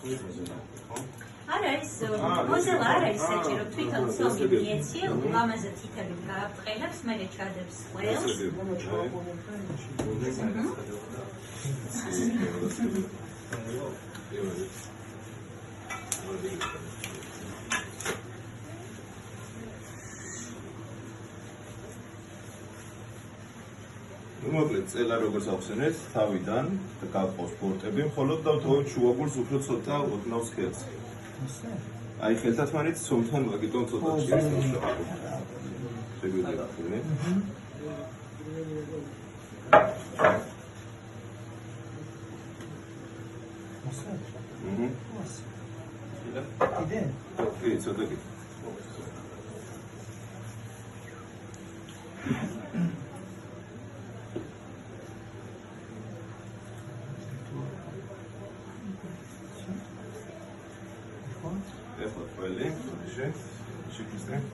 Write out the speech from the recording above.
არა ის მოზელა არ არის საჭირო თვითონ ცომი მიეცი ლამაზად თითები გააბრყენებს მერე ჩადებს ყველს მოკლედ წელა როგორც ახსენეთ თავიდან გაგყავს პორტები მხოლოდ და თორე შუაგულს უფრო ცოტა ოდნავს ხელს აი ხელთათმანით სომთან მაგიტომ ცოტა შეიძლება შეგვიძლია ხოლმე კი ცოტა კი ეხლა ყველი შე შეკისრე